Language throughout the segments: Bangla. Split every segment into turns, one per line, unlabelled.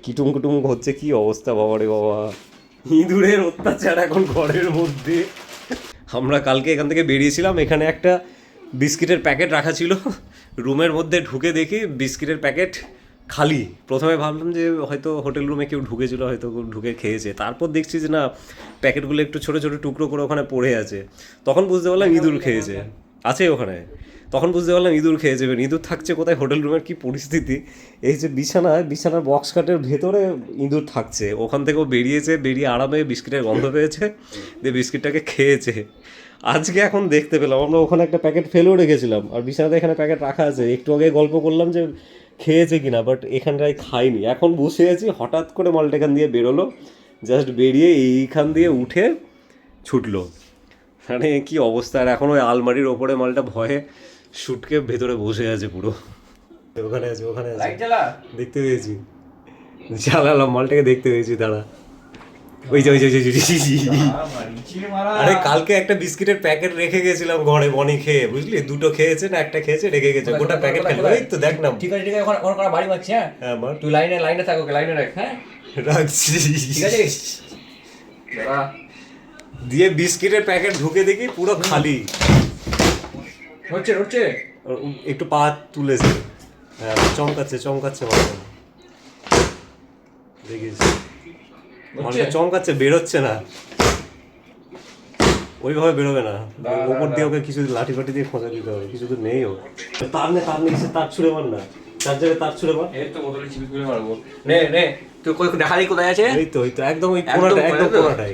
কিটুম কুটুম হচ্ছে, কি অবস্থা বাবা রে বাবা, ইঁদুরের অত্যাচার এখন ঘরের মধ্যে। আমরা কালকে এখান থেকে বেরিয়েছিলাম, এখানে একটা বিস্কিটের প্যাকেট রাখা ছিল, রুমের মধ্যে ঢুকে দেখি বিস্কিটের প্যাকেট খালি। প্রথমে ভাবলাম যে হয়তো হোটেল রুমে কেউ ঢুকেছিল, হয়তো ঢুকে খেয়েছে, তারপর দেখছি যে না, প্যাকেটগুলো একটু ছোটো ছোটো টুকরো করে ওখানে পড়ে আছে। তখন বুঝতে পারলাম ইঁদুর খেয়েছে, আছে ওখানে। তখন বুঝতে পারলাম ইঁদুর খেয়ে যাবেন। ইঁদুর থাকছে কোথায়, হোটেল রুমের কী পরিস্থিতি। এই যে বিছানার বক্স কাটের ভেতরে ইঁদুর থাকছে, ওখান থেকেও বেরিয়েছে, বেরিয়ে আরামে বিস্কিটের গন্ধ পেয়েছে, দিয়ে বিস্কিটটাকে খেয়েছে। আজকে এখন দেখতে পেলাম, আমরা ওখানে একটা প্যাকেট ফেলেও রেখেছিলাম, আর বিছানাতে এখানে প্যাকেট রাখা আছে। একটু আগে গল্প করলাম যে খেয়েছে কিনা, বাট এখানটায় খাইনি। এখন বসে আছি, হঠাৎ করে মালটা এখান দিয়ে বেরোলো, জাস্ট বেরিয়ে এইখান দিয়ে উঠে ছুটলো। মানে কি অবস্থা। আর এখন ওই আলমারির ওপরে মালটা ভয়ে শুটকে ভেতরে বসে আছে পুরো। ওখানে আছে, ওখানে আছে, দেখতে পেয়েছি, জ্বালালাম মালটাকে, দেখতে পেয়েছি। দাঁড়া, ওই যে আরে কালকে একটা বিস্কিটের প্যাকেট রেখে গেছিলাম ঘরে, বনি খেয়ে, বুঝলি, দুটো খেয়েছে না একটা খেয়েছে, রেখে গেছে, গোটা প্যাকেট খেলো। এই তো দেখ না।
ঠিক আছে, ওখানে বাড়ি মারছি। হ্যাঁ আমার, তুই লাইনে থাক, ওকে লাইনে রাখ। হ্যাঁ
রাখছি,
ঠিক আছে।
দিয়ে বিস্কিটের প্যাকেট ঢুকে দেখি পুরো খালি।
হচ্ছে
একটু পা তুলেছে, হ্যাঁ, চমকাচ্ছে দেখিস, চমকাচ্ছে, বেরোচ্ছে না, ওইভাবে বেরোবে না। ওপর দিয়ে ওকে কিছু লাঠি ফাটি দিয়ে খোঁজা দিতে হবে, কিছু তো নেই। ও তার নেই, তার ছুঁড়ে মার না, চার্জারে তার ছুঁড়ে মার।
এই তো বোতলে চিপে করে মারবো। নে তুই কই দেখা দি কোথায় আছে?
এই তো একদম ওই কোণাটা, একদম কোণাটাই।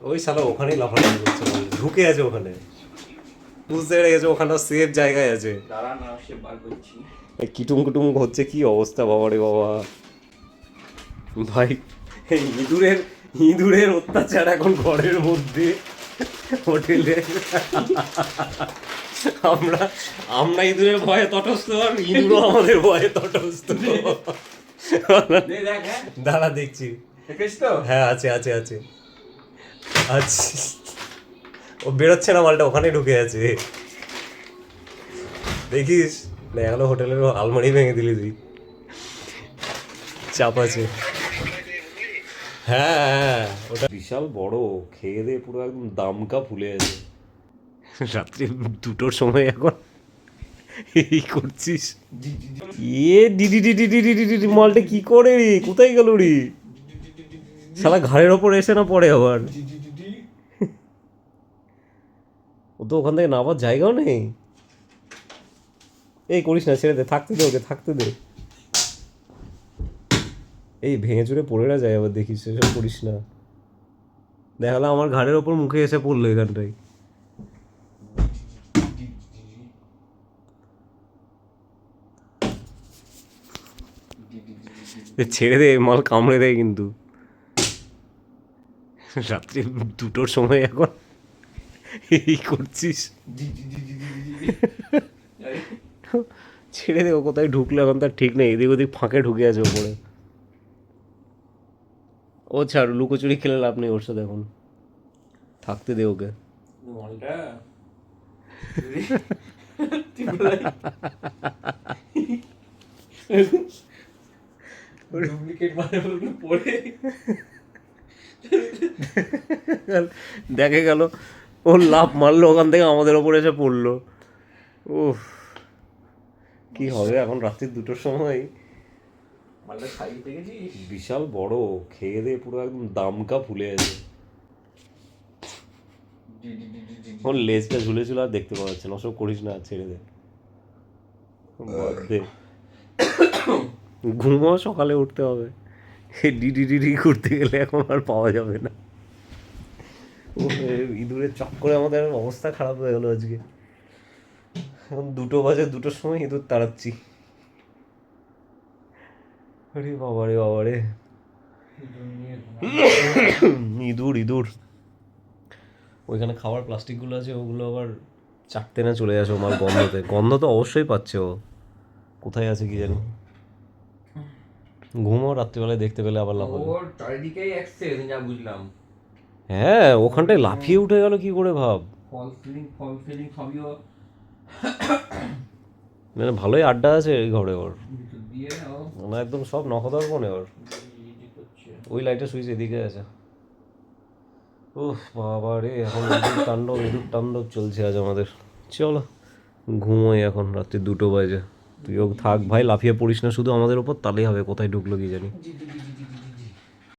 ওই শালা ওখানেই লাফালাফি করছে, ঢুকে আছে ওখানে, বুঝতে পেরে গেছে ওখানটা সেফ জায়গায় আছে।
দাঁড়া না, সে বার করছি।
কিটুম কুটুম হচ্ছে, কি অবস্থা বাবা রে বাবা। ভাই ইঁদুরের অত্যাচার এখন ঘরের মধ্যে, হোটেলে। আমরা ইঁদুরের ভয়ে তটস্থ, আর ইঁদুরও আমাদের ভয়ে তটস্থ। দাঁড়া দেখছি, হ্যাঁ আছে। আচ্ছা, ও বেরোচ্ছে না মালটা, ওখানে ঢুকে আছে, দেখিস। দেখালো হোটেলের আলমারি ভেঙে দিলি তুই, চাপ আছে। হ্যাঁ ওটা বিশাল বড়, খেয়ে দিয়ে পুরো একদম দামকা ফুলে আছে। রাত্রি 2টোর সময় এখন এই করছিস, ডিডি মালটা কি করে রে, কোথায় গেল রে শালা, ঘাড়ের ওপর এসে না পড়ে আবার। ও তো ওখান থেকে নামার জায়গাও নেই। এই করিস না, ছেড়ে দে, থাকতে দে। এই ভেঙে চুরে পড়ে না যায় আবার, দেখিস, এসব করিস না। দেখালো আমার ঘাড়ের ওপর মুখে এসে পড়লো এখানটায়। ছেড়ে দে, মাল কামড়ে দেয় কিন্তু। রাত্রি 2টোর সময় এখন এই করছিস, ছেড়ে দে। ও কোথায় ঢুকলো এখন তার ঠিক নেই, এদিক ওদিক ফাঁকে ঢুকে আছে ওপরে। ও ছাড়, লুকোচুরি খেলে লাভ নেই ওর সাথে এখন, থাকতে দে ওকে। দেখে গেল ও লাফ মারলো ওখান থেকে, আমাদের ওপরে এসে পড়লো। উফ, কি হবে এখন রাত্রি 2টোর সময়। বিশাল বড়, খেয়ে দিয়ে পুরো একদম দামকা ফুলে আছে। ওর লেজটা ঝুলেছিল আর দেখতে পাওয়া যাচ্ছে না। ওসব করিস না, ছেড়ে দে, ঘুমাও, সকালে উঠতে হবে। ডিডি করতে গেলে এখন আর পাওয়া যাবে না। ইঁদুরের চক্করে আমাদের অবস্থা খারাপ হয়ে গেলো আজকে। এখন 2টো বাজে, 2টোর সময় ইঁদুর তাড়াচ্ছি। আরে বাবারে ইঁদুর। ওইখানে খাবার প্লাস্টিকগুলো আছে, ওগুলো আবার চাটতে না চলে আসে মাল গন্ধতে। গন্ধ তো অবশ্যই পাচ্ছে ও, কোথায় আছে কি জানি। ঘুমো, রাত্রিবেলায় দেখতে পেলে আবার লাফাবে।
চারিদিকেই আসছে, যা বুঝলাম।
হ্যাঁ, ওখানটায় লাফিয়ে উঠে গেল কি করে ভাব।
ফল ফিলিং সবই
মানে ভালোই আড্ডা আছে এই ঘরে ওর। না একদম সব নখদর্পণে ওর ওই লাইটের সুইচ এদিকে আছে। উফ বাবা রে, এখন ইঁদুর তাণ্ডব চলছে আজ আমাদের। চলো ঘুমোই, এখন রাত্রি 2টো বাজে। তুইও থাক ভাই, লাফিয়ে পড়িস না শুধু আমাদের ওপর, তাহলেই হবে। কোথায় ঢুকলো কি জানি।